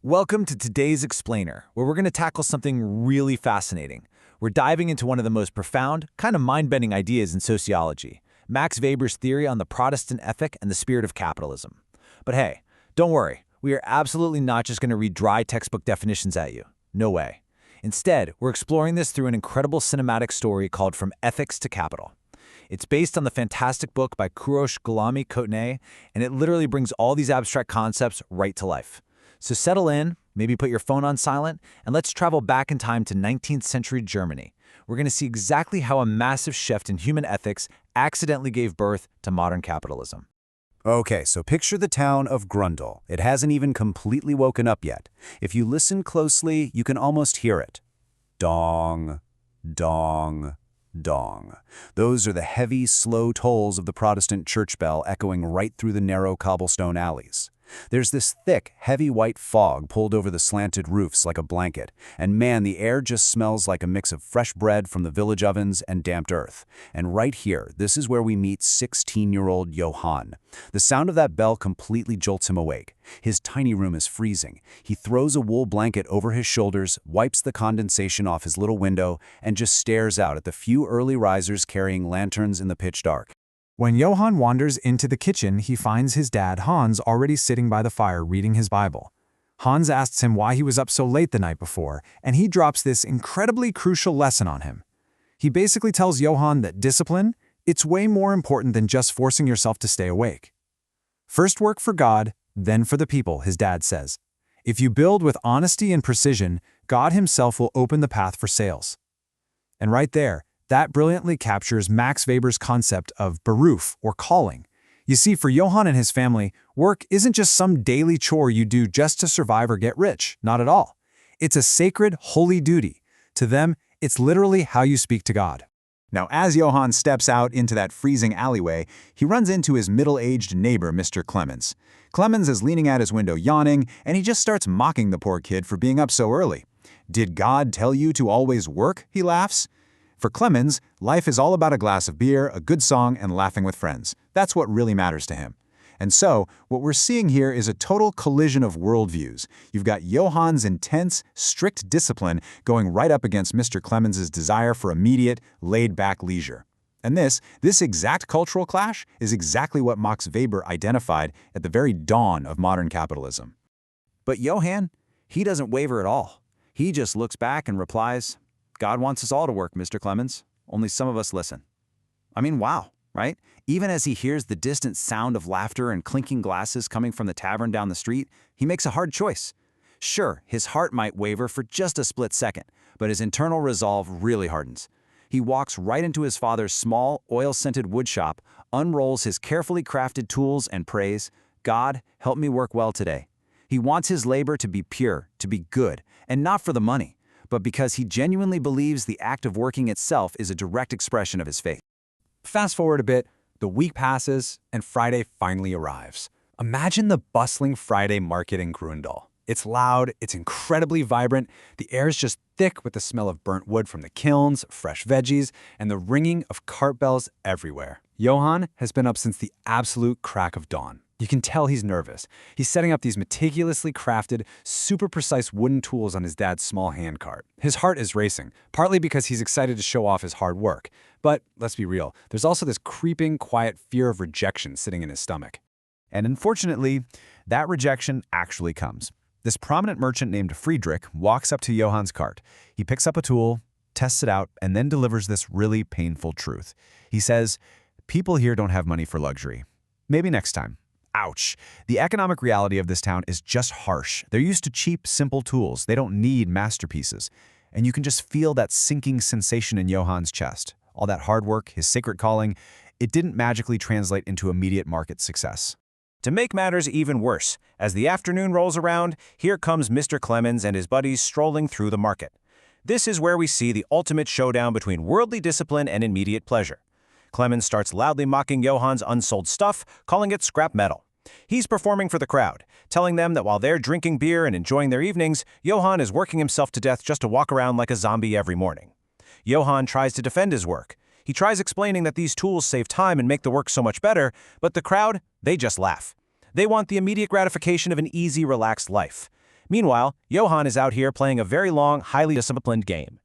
Welcome to today's Explainer, where we're going to tackle something really fascinating. We're diving into one of the most profound, kind of mind-bending ideas in sociology, Max Weber's theory on the Protestant ethic and the spirit of capitalism. But hey, don't worry, we are absolutely not just going to read dry textbook definitions at you. No way. Instead, we're exploring this through an incredible cinematic story called From Ethics to Capital. It's based on the fantastic book by Kourosh Guillaume-Cotenay, and it literally brings all these abstract concepts right to life. So settle in, maybe put your phone on silent, and let's travel back in time to 19th century Germany. We're going to see exactly how a massive shift in human ethics accidentally gave birth to modern capitalism. Okay, so picture the town of Grundle. It hasn't even completely woken up yet. If you listen closely, you can almost hear it. Dong, dong, dong. Those are the heavy, slow tolls of the Protestant church bell echoing right through the narrow cobblestone alleys. There's this thick, heavy white fog pulled over the slanted roofs like a blanket, and man, the air just smells like a mix of fresh bread from the village ovens and damped earth. And right here, this is where we meet 16-year-old Johann. The sound of that bell completely jolts him awake. His tiny room is freezing. He throws a wool blanket over his shoulders, wipes the condensation off his little window, and just stares out at the few early risers carrying lanterns in the pitch dark. When Johann wanders into the kitchen, he finds his dad, Hans, already sitting by the fire reading his Bible. Hans asks him why he was up so late the night before, and he drops this incredibly crucial lesson on him. He basically tells Johann that discipline, it's way more important than just forcing yourself to stay awake. First work for God, then for the people, his dad says. If you build with honesty and precision, God himself will open the path for sales. And right there, that brilliantly captures Max Weber's concept of beruf, or calling. You see, for Johann and his family, work isn't just some daily chore you do just to survive or get rich, not at all. It's a sacred, holy duty. To them, it's literally how you speak to God. Now, as Johann steps out into that freezing alleyway, he runs into his middle-aged neighbor, Mr. Clemens. Clemens is leaning out his window yawning, and he just starts mocking the poor kid for being up so early. "Did God tell you to always work?" he laughs. For Clemens, life is all about a glass of beer, a good song, and laughing with friends. That's what really matters to him. And so, what we're seeing here is a total collision of worldviews. You've got Johann's intense, strict discipline going right up against Mr. Clemens's desire for immediate, laid-back leisure. And this exact cultural clash is exactly what Max Weber identified at the very dawn of modern capitalism. But Johann, he doesn't waver at all. He just looks back and replies, "God wants us all to work, Mr. Clemens. Only some of us listen." I mean, wow, right? Even as he hears the distant sound of laughter and clinking glasses coming from the tavern down the street, he makes a hard choice. Sure, his heart might waver for just a split second, but his internal resolve really hardens. He walks right into his father's small, oil-scented woodshop, unrolls his carefully crafted tools, and prays, "God, help me work well today." He wants his labor to be pure, to be good, and not for the money, but because he genuinely believes the act of working itself is a direct expression of his faith. Fast forward a bit, the week passes, and Friday finally arrives. Imagine the bustling Friday market in Grundle. It's loud, it's incredibly vibrant, the air is just thick with the smell of burnt wood from the kilns, fresh veggies, and the ringing of cart bells everywhere. Johann has been up since the absolute crack of dawn. You can tell he's nervous. He's setting up these meticulously crafted, super precise wooden tools on his dad's small handcart. His heart is racing, partly because he's excited to show off his hard work. But let's be real, there's also this creeping, quiet fear of rejection sitting in his stomach. And unfortunately, that rejection actually comes. This prominent merchant named Friedrich walks up to Johann's cart. He picks up a tool, tests it out, and then delivers this really painful truth. He says, "People here don't have money for luxury. Maybe next time." Ouch. The economic reality of this town is just harsh. They're used to cheap, simple tools. They don't need masterpieces. And you can just feel that sinking sensation in Johann's chest. All that hard work, his sacred calling, it didn't magically translate into immediate market success. To make matters even worse, as the afternoon rolls around, here comes Mr. Clemens and his buddies strolling through the market. This is where we see the ultimate showdown between worldly discipline and immediate pleasure. Clemens starts loudly mocking Johann's unsold stuff, calling it scrap metal. He's performing for the crowd, telling them that while they're drinking beer and enjoying their evenings, Johann is working himself to death just to walk around like a zombie every morning. Johann tries to defend his work. He tries explaining that these tools save time and make the work so much better, but the crowd, they just laugh. They want the immediate gratification of an easy, relaxed life. Meanwhile, Johann is out here playing a very long, highly disciplined game.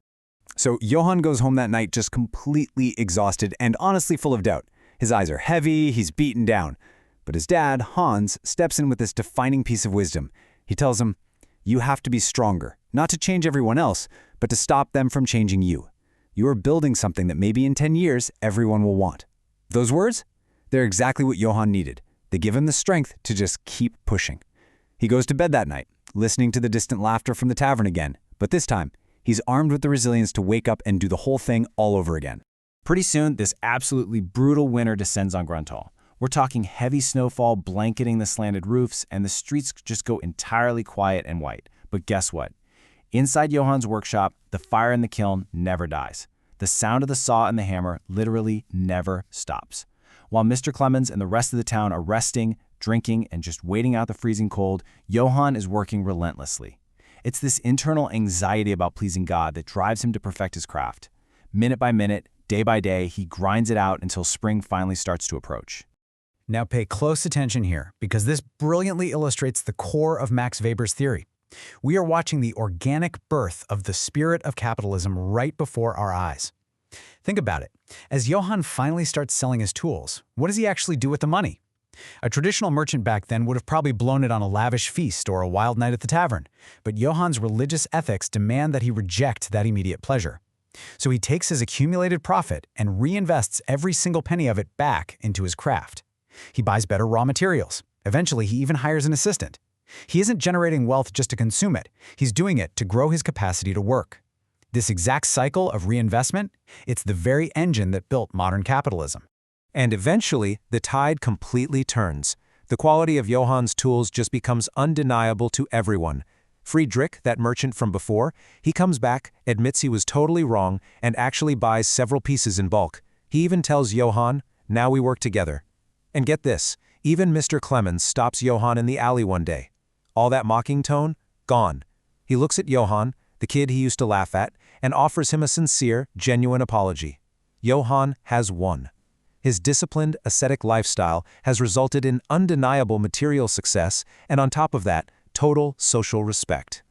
So Johann goes home that night just completely exhausted and honestly full of doubt. His eyes are heavy, he's beaten down. But his dad, Hans, steps in with this defining piece of wisdom. He tells him, "You have to be stronger, not to change everyone else, but to stop them from changing you. You are building something that maybe in 10 years everyone will want." Those words? They're exactly what Johann needed. They give him the strength to just keep pushing. He goes to bed that night, listening to the distant laughter from the tavern again, but this time, he's armed with the resilience to wake up and do the whole thing all over again. Pretty soon, this absolutely brutal winter descends on Gruntal. We're talking heavy snowfall blanketing the slanted roofs, and the streets just go entirely quiet and white. But guess what? Inside Johann's workshop, the fire in the kiln never dies. The sound of the saw and the hammer literally never stops. While Mr. Clemens and the rest of the town are resting, drinking, and just waiting out the freezing cold, Johann is working relentlessly. It's this internal anxiety about pleasing God that drives him to perfect his craft. Minute by minute, day by day, he grinds it out until spring finally starts to approach. Now pay close attention here, because this brilliantly illustrates the core of Max Weber's theory. We are watching the organic birth of the spirit of capitalism right before our eyes. Think about it. As Johann finally starts selling his tools, what does he actually do with the money? A traditional merchant back then would have probably blown it on a lavish feast or a wild night at the tavern, but Johann's religious ethics demand that he reject that immediate pleasure. So he takes his accumulated profit and reinvests every single penny of it back into his craft. He buys better raw materials. Eventually, he even hires an assistant. He isn't generating wealth just to consume it. He's doing it to grow his capacity to work. This exact cycle of reinvestment, it's the very engine that built modern capitalism. And eventually, the tide completely turns. The quality of Johann's tools just becomes undeniable to everyone. Friedrich, that merchant from before, he comes back, admits he was totally wrong, and actually buys several pieces in bulk. He even tells Johann, "Now we work together." And get this, even Mr. Clemens stops Johann in the alley one day. All that mocking tone? Gone. He looks at Johann, the kid he used to laugh at, and offers him a sincere, genuine apology. Johann has won. His disciplined, ascetic lifestyle has resulted in undeniable material success, and on top of that, total social respect.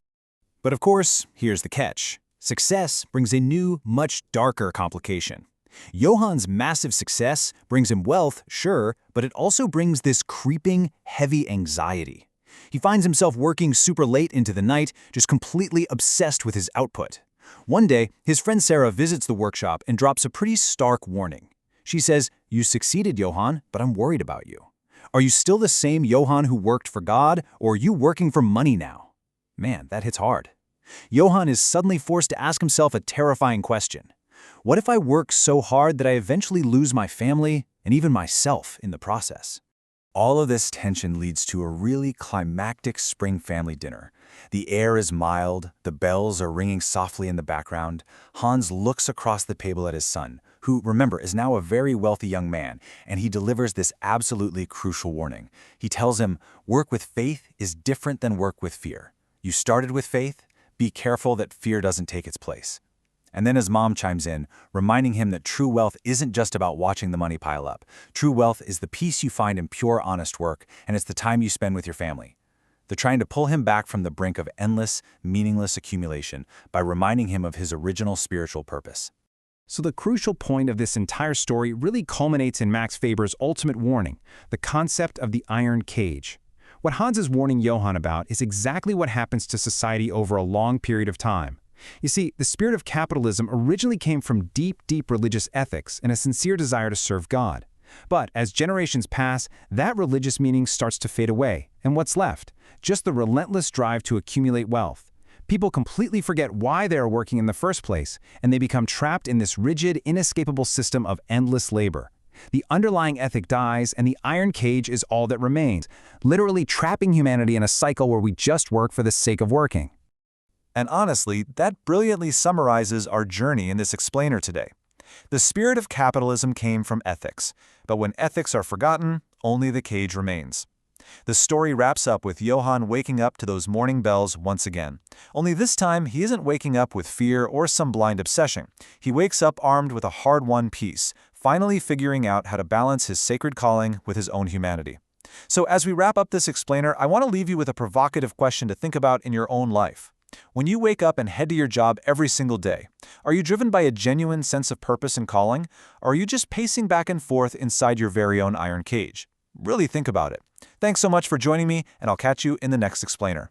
But of course, here's the catch. Success brings a new, much darker complication. Johann's massive success brings him wealth, sure, but it also brings this creeping, heavy anxiety. He finds himself working super late into the night, just completely obsessed with his output. One day, his friend Sarah visits the workshop and drops a pretty stark warning. She says, "You succeeded, Johann, but I'm worried about you. Are you still the same Johann who worked for God, or are you working for money now?" Man, that hits hard. Johann is suddenly forced to ask himself a terrifying question. What if I work so hard that I eventually lose my family and even myself in the process? All of this tension leads to a really climactic spring family dinner. The air is mild, the bells are ringing softly in the background. Hans looks across the table at his son, who, remember, is now a very wealthy young man, and he delivers this absolutely crucial warning. He tells him, work with faith is different than work with fear. You started with faith, be careful that fear doesn't take its place. And then his mom chimes in, reminding him that true wealth isn't just about watching the money pile up. True wealth is the peace you find in pure, honest work, and it's the time you spend with your family. They're trying to pull him back from the brink of endless, meaningless accumulation by reminding him of his original spiritual purpose. So the crucial point of this entire story really culminates in Max Weber's ultimate warning, the concept of the iron cage. What Hans is warning Johann about is exactly what happens to society over a long period of time. You see, the spirit of capitalism originally came from deep, deep religious ethics and a sincere desire to serve God. But as generations pass, that religious meaning starts to fade away, and what's left? Just the relentless drive to accumulate wealth. People completely forget why they are working in the first place, and they become trapped in this rigid, inescapable system of endless labor. The underlying ethic dies, and the iron cage is all that remains, literally trapping humanity in a cycle where we just work for the sake of working. And honestly, that brilliantly summarizes our journey in this explainer today. The spirit of capitalism came from ethics, but when ethics are forgotten, only the cage remains. The story wraps up with Johann waking up to those morning bells once again. Only this time, he isn't waking up with fear or some blind obsession. He wakes up armed with a hard-won peace, finally figuring out how to balance his sacred calling with his own humanity. So as we wrap up this explainer, I want to leave you with a provocative question to think about in your own life. When you wake up and head to your job every single day, are you driven by a genuine sense of purpose and calling, or are you just pacing back and forth inside your very own iron cage? Really think about it. Thanks so much for joining me, and I'll catch you in the next explainer.